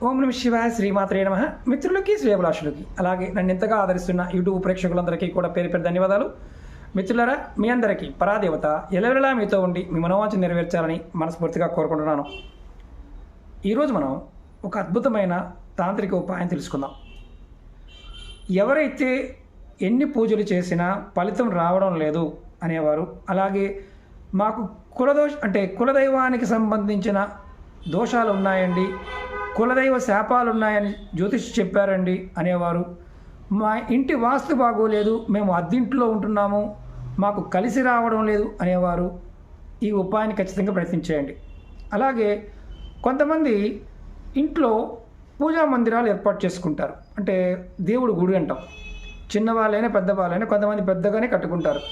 ఓం నమ శివాయ శ్రీమాత్రే నమ. మిత్రులకి శ్రేయభిలాషులకి అలాగే నన్ను ఎంతగా ఆదరిస్తున్న యూట్యూబ్ ప్రేక్షకులందరికీ కూడా పేరు పేరు ధన్యవాదాలు. మిత్రులారా, మీ అందరికీ పరాదేవత ఎల్లవెల్లలా మీతో ఉండి మీ మనోవాంఛ నెరవేర్చాలని మనస్ఫూర్తిగా కోరుకుంటున్నాను. ఈరోజు మనం ఒక అద్భుతమైన తాంత్రిక ఉపాయం తెలుసుకుందాం. ఎవరైతే ఎన్ని పూజలు చేసినా ఫలితం రావడం లేదు అనేవారు, అలాగే మాకు కులదైవానికి సంబంధించిన దోషాలు ఉన్నాయండి, కులదైవ శాపాలు ఉన్నాయని జ్యోతిష్ చెప్పారండి అనేవారు, మా ఇంటి వాస్తు బాగోలేదు, మేము అద్దింట్లో ఉంటున్నాము, మాకు కలిసి రావడం లేదు అనేవారు ఈ ఉపాయాన్ని ఖచ్చితంగా ప్రయత్నించేయండి. అలాగే కొంతమంది ఇంట్లో పూజా మందిరాలు ఏర్పాటు చేసుకుంటారు. అంటే దేవుడు గుడి అంటాం. చిన్నవాళ్ళైనా పెద్దవాళ్ళైనా కొంతమంది పెద్దగానే కట్టుకుంటారు.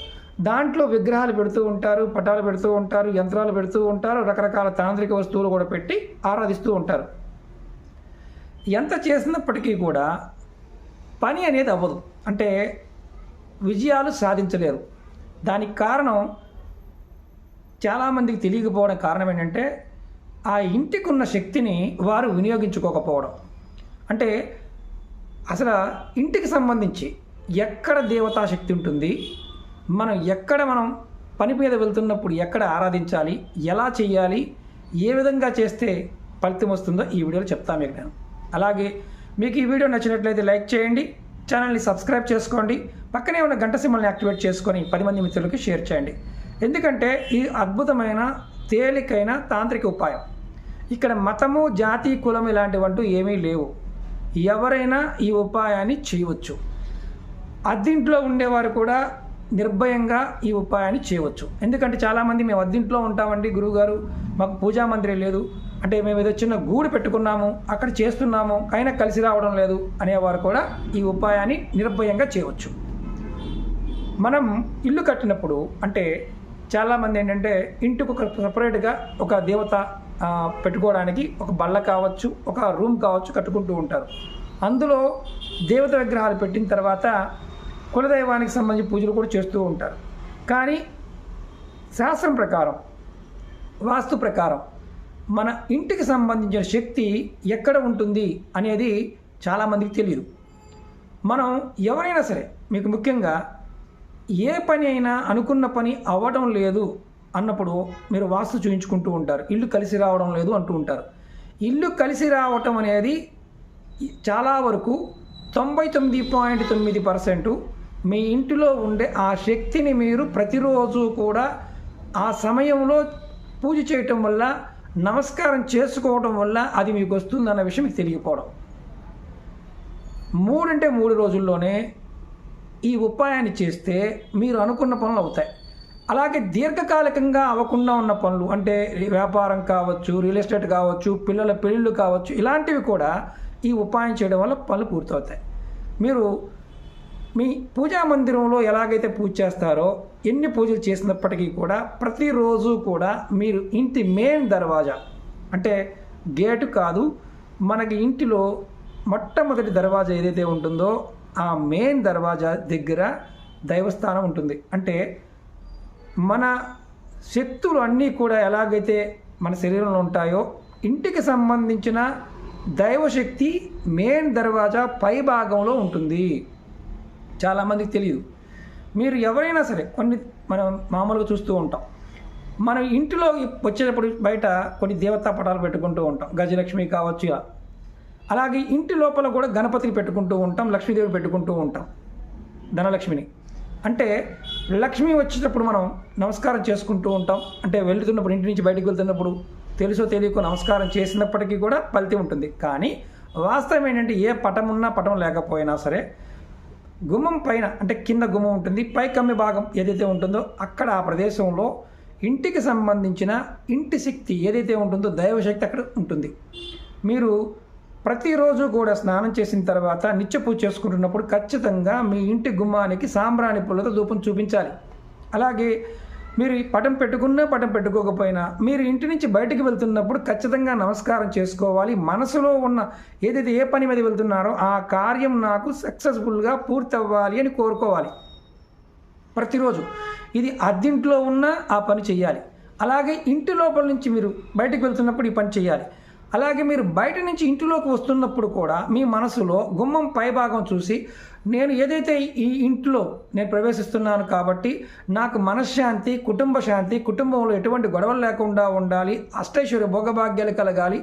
దాంట్లో విగ్రహాలు పెడుతూ ఉంటారు, పటాలు పెడుతూ ఉంటారు, యంత్రాలు పెడుతూ ఉంటారు, రకరకాల తాంత్రిక వస్తువులు కూడా పెట్టి ఆరాధిస్తూ ఉంటారు. ఎంత చేసినప్పటికీ కూడా పని అనేది అవ్వదు, అంటే విజయాలు సాధించలేరు. దానికి కారణం చాలామందికి తెలియకపోవడం కారణం ఏంటంటే ఆ ఇంటికి ఉన్న శక్తిని వారు వినియోగించుకోకపోవడం. అంటే అసలు ఇంటికి సంబంధించి ఎక్కడ దేవతా శక్తి ఉంటుంది, మనం పని మీద వెళ్తున్నప్పుడు ఎక్కడ ఆరాధించాలి, ఎలా చేయాలి, ఏ విధంగా చేస్తే ఫలితం వస్తుందో ఈ వీడియోలో చెప్తాను మీకు నేను. అలాగే మీకు ఈ వీడియో నచ్చినట్లయితే లైక్ చేయండి, ఛానల్ని సబ్స్క్రైబ్ చేసుకోండి, పక్కనే ఉన్న గంట సింబల్ని యాక్టివేట్ చేసుకొని 10 మంది మిత్రులకి షేర్ చేయండి. ఎందుకంటే ఈ అద్భుతమైన తేలికైన తాంత్రిక ఉపాయం. ఇక్కడ మతము, జాతి, కులం ఇలాంటివంటూ ఏమీ లేవు. ఎవరైనా ఈ ఉపాయాన్ని చేయవచ్చు. అద్దింట్లో ఉండేవారు కూడా నిర్భయంగా ఈ ఉపాయాన్ని చేయవచ్చు. ఎందుకంటే చాలామంది మేము అద్దింట్లో ఉంటామండి గురువుగారు, మాకు పూజా మందిరం లేదు, అంటే మేము ఏదో చిన్న గూడు పెట్టుకున్నాము, అక్కడ చేస్తున్నాము, అయినా కలిసి రావడం లేదు అనేవారు కూడా ఈ ఉపాయాన్ని నిర్భయంగా చేయవచ్చు. మనం ఇల్లు కట్టినప్పుడు అంటే చాలామంది ఏంటంటే ఇంటికి ఒక సపరేట్గా ఒక దేవత పెట్టుకోవడానికి ఒక బల్ల కావచ్చు, ఒక రూమ్ కావచ్చు కట్టుకుంటూ ఉంటారు. అందులో దేవత విగ్రహాలు పెట్టిన తర్వాత కులదైవానికి సంబంధించి పూజలు కూడా చేస్తూ ఉంటారు. కానీ శాస్త్రం ప్రకారం, వాస్తు ప్రకారం మన ఇంటికి సంబంధించిన శక్తి ఎక్కడ ఉంటుంది అనేది చాలామందికి తెలియదు. మనం ఎవరైనా సరే, మీకు ముఖ్యంగా ఏ పని అయినా అనుకున్న పని అవ్వడం లేదు అన్నప్పుడు మీరు వాస్తు చూయించుకుంటూ ఉంటారు, ఇల్లు కలిసి రావడం లేదు అంటూ ఉంటారు. ఇల్లు కలిసి రావటం అనేది చాలా వరకు 99.9% మీ ఇంటిలో ఉండే ఆ శక్తిని మీరు ప్రతిరోజు కూడా ఆ సమయంలో పూజ చేయటం వల్ల, నమస్కారం చేసుకోవడం వల్ల అది మీకు వస్తుందన్న విషయం మీకు తెలియకపోవడం. 3 రోజుల్లోనే ఈ ఉపాయాన్ని చేస్తే మీరు అనుకున్న పనులు అవుతాయి. అలాగే దీర్ఘకాలికంగా అవ్వకుండా ఉన్న పనులు, అంటే వ్యాపారం కావచ్చు, రియల్ ఎస్టేట్ కావచ్చు, పిల్లల పెళ్ళిళ్ళు కావచ్చు, ఇలాంటివి కూడా ఈ ఉపాయం చేయడం వల్ల పనులు పూర్తవుతాయి. మీరు మీ పూజా మందిరంలో ఎలాగైతే పూజ చేస్తారో, ఎన్ని పూజలు చేసినప్పటికీ కూడా ప్రతిరోజు కూడా మీరు ఇంటి మెయిన్ దర్వాజా, అంటే గేటు కాదు, మనకి ఇంటిలో మొట్టమొదటి దర్వాజా ఏదైతే ఉంటుందో ఆ మెయిన్ దర్వాజా దగ్గర దైవస్థానం ఉంటుంది. అంటే మన శక్తులు అన్నీ కూడా ఎలాగైతే మన శరీరంలో ఉంటాయో, ఇంటికి సంబంధించిన దైవశక్తి మెయిన్ దర్వాజా పై భాగంలో ఉంటుంది. చాలామందికి తెలియదు. మీరు ఎవరైనా సరే మనం మామూలుగా చూస్తూ ఉంటాం, మన ఇంటిలో వచ్చేటప్పుడు బయట కొన్ని దేవతా పటాలు పెట్టుకుంటూ ఉంటాం, గజలక్ష్మి కావచ్చు. అలాగే ఇంటి లోపల కూడా గణపతిని పెట్టుకుంటూ ఉంటాం, లక్ష్మీదేవి పెట్టుకుంటూ ఉంటాం, ధనలక్ష్మిని. అంటే లక్ష్మి వచ్చేటప్పుడు మనం నమస్కారం చేసుకుంటూ ఉంటాం. అంటే వెళ్తున్నప్పుడు, ఇంటి నుంచి బయటకు వెళ్తున్నప్పుడు తెలుసో తెలియకో నమస్కారం చేసినప్పటికీ కూడా ఫలితం ఉంటుంది. కానీ వాస్తవం ఏంటంటే ఏ పటం ఉన్నా పటం లేకపోయినా సరే గుమ్మం పైన, అంటే కింద గుమ్మం ఉంటుంది, పై కమ్మి భాగం ఏదైతే ఉంటుందో అక్కడ ఆ ప్రదేశంలో ఇంటికి సంబంధించిన ఇంటి శక్తి ఏదైతే ఉంటుందో దైవశక్తి అక్కడ ఉంటుంది. మీరు ప్రతిరోజు కూడా స్నానం చేసిన తర్వాత నిత్య పూజ చేసుకుంటున్నప్పుడు ఖచ్చితంగా మీ ఇంటి గుమ్మానికి సాంబ్రాణి పుల్లతో ధూపం చూపించాలి. అలాగే మీరు పటం పెట్టుకున్నా పటం పెట్టుకోకపోయినా మీరు ఇంటి నుంచి బయటికి వెళ్తున్నప్పుడు ఖచ్చితంగా నమస్కారం చేసుకోవాలి. మనసులో ఉన్న ఏదైతే ఏ పని మీద వెళ్తున్నారో ఆ కార్యం నాకు సక్సెస్ఫుల్గా పూర్తి అవ్వాలి అని కోరుకోవాలి ప్రతిరోజు. ఇది అద్దింట్లో ఉన్న ఆ పని చేయాలి. అలాగే ఇంటి లోపల నుంచి మీరు బయటికి వెళ్తున్నప్పుడు ఈ పని చేయాలి. అలాగే మీరు బయట నుంచి ఇంటిలోకి వస్తున్నప్పుడు కూడా మీ మనసులో గుమ్మం పైభాగం చూసి నేను ఏదైతే ఈ ఇంట్లో నేను ప్రవేశిస్తున్నాను కాబట్టి నాకు మనశ్శాంతి, కుటుంబ శాంతి, కుటుంబంలో ఎటువంటి గొడవలు లేకుండా ఉండాలి, అష్టైశ్వర్య భోగభాగ్యాలు కలగాలి,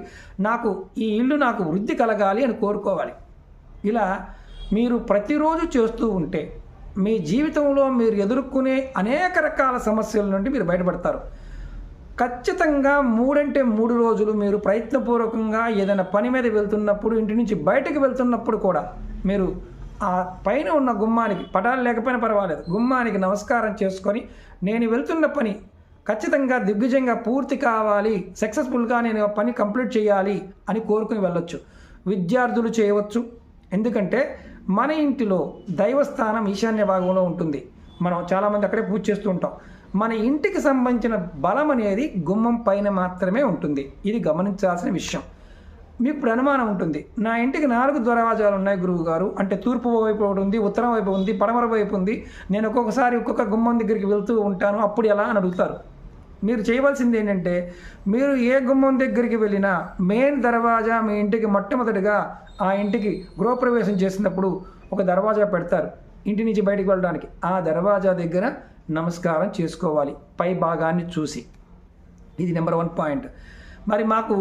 నాకు ఈ ఇల్లు నాకు వృద్ధి కలగాలి అని కోరుకోవాలి. ఇలా మీరు ప్రతిరోజు చేస్తూ ఉంటే మీ జీవితంలో మీరు ఎదుర్కొనే అనేక రకాల సమస్యల నుండి మీరు బయటపడతారు. ఖచ్చితంగా 3 అంటే 3 రోజులు మీరు ప్రయత్నపూర్వకంగా ఏదైనా పని మీద వెళ్తున్నప్పుడు, ఇంటి నుంచి బయటకు వెళ్తున్నప్పుడు కూడా మీరు ఆ పైన ఉన్న గుమ్మానికి, పటాలు లేకపోయినా పర్వాలేదు, గుమ్మానికి నమస్కారం చేసుకొని నేను వెళ్తున్న పని ఖచ్చితంగా దిగ్విజయంగా పూర్తి కావాలి, సక్సెస్ఫుల్గా నేను ఆ పని కంప్లీట్ చేయాలి అని కోరుకుని వెళ్ళొచ్చు. విద్యార్థులు చేయవచ్చు. ఎందుకంటే మన ఇంటిలో దైవస్థానం ఈశాన్య భాగంలో ఉంటుంది. మనం చాలామంది అక్కడే పూజ చేస్తూ ఉంటాం. మన ఇంటికి సంబంధించిన బలం అనేది గుమ్మం పైన మాత్రమే ఉంటుంది. ఇది గమనించాల్సిన విషయం. మీకు ఇప్పుడు అనుమానం ఉంటుంది, నా ఇంటికి 4 దర్వాజాలు ఉన్నాయి గురువు గారు, అంటే తూర్పు వైపు ఒకటి ఉంది, ఉత్తరం వైపు ఉంది, పడమర వైపు ఉంది, నేను ఒక్కొక్కసారి ఒక్కొక్క గుమ్మం దగ్గరికి వెళ్తూ ఉంటాను, అప్పుడు ఎలా అని అడుగుతారు. మీరు చేయవలసింది ఏంటంటే, మీరు ఏ గుమ్మం దగ్గరికి వెళ్ళినా మెయిన్ దర్వాజా మీ ఇంటికి మొట్టమొదటిగా ఆ ఇంటికి గృహప్రవేశం చేసినప్పుడు ఒక దర్వాజా పెడతారు ఇంటి నుంచి బయటికి వెళ్ళడానికి. ఆ దర్వాజా దగ్గర నమస్కారం చేసుకోవాలి పై భాగాన్ని చూసి. ఇది నెంబర్ 1 పాయింట్. మరి మాకు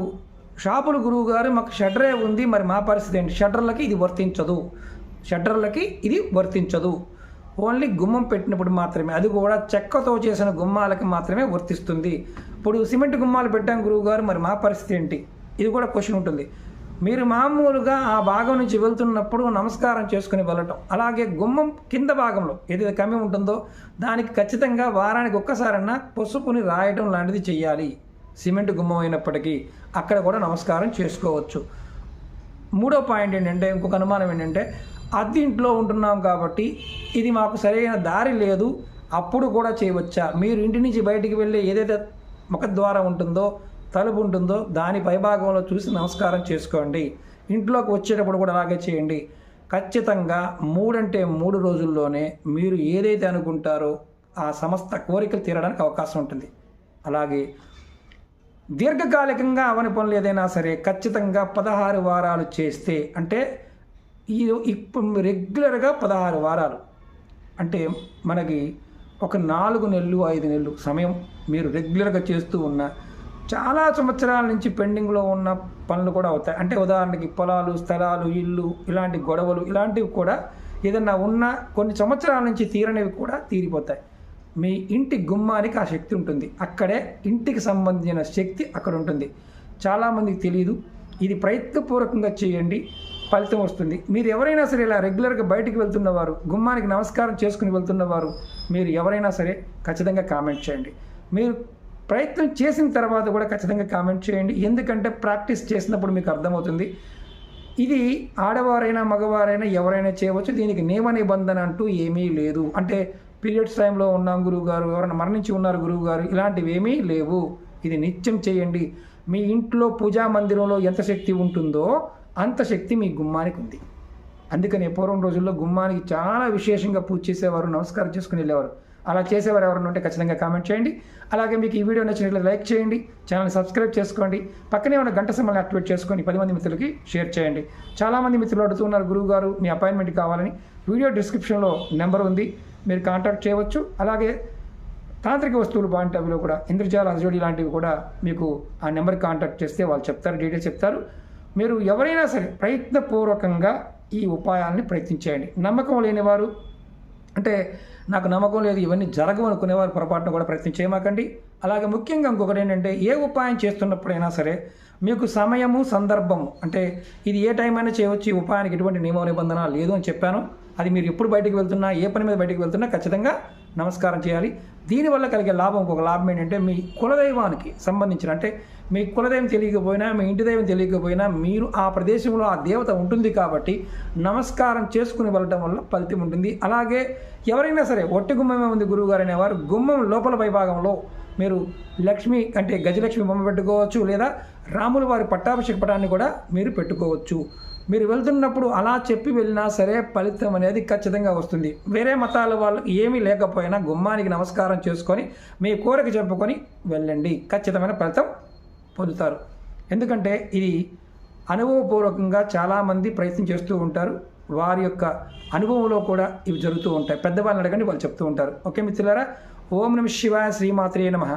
షాపులు గురువు గారు మాకు షట్టరే ఉంది, మరి మా పరిస్థితి ఏంటి? షట్టర్లకి ఇది వర్తించదు. ఓన్లీ గుమ్మం పెట్టినప్పుడు మాత్రమే, అది కూడా చెక్కతో చేసిన గుమ్మాలకి మాత్రమే వర్తిస్తుంది. ఇప్పుడు సిమెంట్ గుమ్మాలు పెట్టాం గురువు గారు, మరి మా పరిస్థితి ఏంటి? ఇది కూడా క్వశ్చన్ ఉంటుంది. మీరు మామూలుగా ఆ భాగం నుంచి వెళ్తున్నప్పుడు నమస్కారం చేసుకుని వెళ్ళటం. అలాగే గుమ్మం కింద భాగంలో ఏదైతే కమ్మి ఉంటుందో దానికి ఖచ్చితంగా వారానికి ఒక్కసారన్నా పసుపుని రాయటం లాంటిది చేయాలి. సిమెంట్ గుమ్మం అయినప్పటికీ అక్కడ కూడా నమస్కారం చేసుకోవచ్చు. 3వ పాయింట్ ఏంటంటే, ఇంకొక అనుమానం ఏంటంటే, అద్దె ఇంట్లో ఉంటున్నాం కాబట్టి ఇది మాకు సరైన దారి లేదు, అప్పుడు కూడా చేయవచ్చా? మీరు ఇంటి నుంచి బయటికి వెళ్ళి ఏదైతే ముఖద్వారం ఉంటుందో, తలుపు ఉంటుందో దాని పైభాగంలో చూసి నమస్కారం చేసుకోండి. ఇంట్లోకి వచ్చేటప్పుడు కూడా అలాగే చేయండి. ఖచ్చితంగా 3 అంటే 3 రోజుల్లోనే మీరు ఏదైతే అనుకుంటారో ఆ సమస్త కోరికలు తీరడానికి అవకాశం ఉంటుంది. అలాగే దీర్ఘకాలికంగా అవని పనులు ఏదైనా సరే ఖచ్చితంగా 16 వారాలు చేస్తే, అంటే ఇప్పుడు రెగ్యులర్గా 16 వారాలు అంటే మనకి ఒక 4 నెలలు 5 నెలలు సమయం మీరు రెగ్యులర్గా చేస్తూ ఉన్న చాలా సంవత్సరాల నుంచి పెండింగ్లో ఉన్న పనులు కూడా అవుతాయి. అంటే ఉదాహరణకి పొలాలు, స్థలాలు, ఇల్లు, ఇలాంటి గొడవలు ఇలాంటివి కూడా ఏదన్నా ఉన్న కొన్ని సంవత్సరాల నుంచి తీరనివి కూడా తీరిపోతాయి. మీ ఇంటి గుమ్మానికి ఆ శక్తి ఉంటుంది. అక్కడే ఇంటికి సంబంధించిన శక్తి అక్కడ ఉంటుంది. చాలామందికి తెలియదు. ఇది ప్రయత్నపూర్వకంగా చేయండి, ఫలితం వస్తుంది. మీరు ఎవరైనా సరే ఇలా రెగ్యులర్గా బయటికి వెళ్తున్నవారు, గుమ్మానికి నమస్కారం చేసుకుని వెళ్తున్నవారు, మీరు ఎవరైనా సరే ఖచ్చితంగా కామెంట్ చేయండి. మీరు ప్రయత్నం చేసిన తర్వాత కూడా ఖచ్చితంగా కామెంట్ చేయండి. ఎందుకంటే ప్రాక్టీస్ చేసినప్పుడు మీకు అర్థమవుతుంది. ఇది ఆడవారైనా మగవారైనా ఎవరైనా చేయవచ్చు. దీనికి నియమ నిబంధన అంటూ ఏమీ లేదు. అంటే పీరియడ్స్ టైంలో ఉన్నాం గురువుగారు, ఎవరైనా మరణించి ఉన్నారు గురువుగారు, ఇలాంటివి ఏమీ లేవు. ఇది నిత్యం చేయండి. మీ ఇంట్లో పూజా మందిరంలో ఎంత శక్తి ఉంటుందో అంత శక్తి మీ గుమ్మానికి ఉంది. అందుకని పూర్వం రోజుల్లో గుమ్మానికి చాలా విశేషంగా పూజ చేసేవారు, నమస్కారం చేసుకుని వెళ్ళేవారు. అలా చేసేవారు ఎవరైనా ఉంటే ఖచ్చితంగా కామెంట్ చేయండి. అలాగే మీకు ఈ వీడియో నచ్చినట్లయితే లైక్ చేయండి, ఛానల్ని సబ్స్క్రైబ్ చేసుకోండి, పక్కనే ఉన్న గంట సింబల్ని యాక్టివేట్ చేసుకొని 10 మంది మిత్రులకి షేర్ చేయండి. చాలామంది మిత్రులు అడుగుతున్నారు గురువుగారు మీ అపాయింట్మెంట్ కావాలని. వీడియో డిస్క్రిప్షన్లో నెంబర్ ఉంది, మీరు కాంటాక్ట్ చేయవచ్చు. అలాగే తాంత్రిక వస్తువులు పాయింట్ ఆఫ్ వ్యూలో కూడా ఇంద్రజాల హజోడి లాంటివి కూడా మీకు ఆ నెంబర్కి కాంటాక్ట్ చేస్తే వాళ్ళు చెప్తారు, డీటెయిల్స్ చెప్తారు. మీరు ఎవరైనా సరే ప్రయత్నపూర్వకంగా ఈ ఉపాయాలని ప్రయత్నించేయండి. నమ్మకం లేనివారు, అంటే నాకు నమ్మకం లేదు ఇవన్నీ జరగవు అనుకునేవారు పొరపాటును కూడా ప్రయత్నం చేయమాకండి. అలాగే ముఖ్యంగా ఇంకొకటి ఏంటంటే, ఏ ఉపాయం చేస్తున్నప్పుడైనా సరే మీకు సమయము, సందర్భము, అంటే ఇది ఏ టైం అయినా చేయవచ్చు, ఈ ఉపాయానికి ఎటువంటి నియమ నిబంధన లేదు అని చెప్పాను. అది మీరు ఎప్పుడు బయటికి వెళ్తున్నా, ఏ పని మీద బయటికి వెళ్తున్నా ఖచ్చితంగా నమస్కారం చేయాలి. దీనివల్ల కలిగే లాభం, ఇంకొక లాభం ఏంటంటే, మీ కులదైవానికి సంబంధించిన, అంటే మీ కులదైవం తెలియకపోయినా, మీ ఇంటి దైవం తెలియకపోయినా, మీరు ఆ ప్రదేశంలో ఆ దేవత ఉంటుంది కాబట్టి నమస్కారం చేసుకుని వెళ్ళటం వల్ల ఫలితం ఉంటుంది. అలాగే ఎవరైనా సరే ఒట్టి గుమ్మమే ఉంది గురువుగారు అనేవారు, గుమ్మం లోపల పైభాగంలో మీరు లక్ష్మి, అంటే గజలక్ష్మి బొమ్మ పెట్టుకోవచ్చు, లేదా రాముల వారి పట్టాభిషేక పటాన్ని కూడా మీరు పెట్టుకోవచ్చు. మీరు వెళ్తున్నప్పుడు అలా చెప్పి వెళ్ళినా సరే ఫలితం అనేది ఖచ్చితంగా వస్తుంది. వేరే మతాల వాళ్ళు ఏమీ లేకపోయినా గుమ్మానికి నమస్కారం చేసుకొని మీ కోరిక చెప్పుకొని వెళ్ళండి, ఖచ్చితమైన ఫలితం పొందుతారు. ఎందుకంటే ఇది అనుభవపూర్వకంగా చాలామంది ప్రయత్నం చేస్తూ ఉంటారు. వారి యొక్క అనుభవంలో కూడా ఇవి జరుగుతూ ఉంటాయి. పెద్దవాళ్ళని అడగండి, వాళ్ళు చెప్తూ ఉంటారు. ఓకే మిత్రులారా, ఓం నమః శివాయ, శ్రీమాత్రే నమః.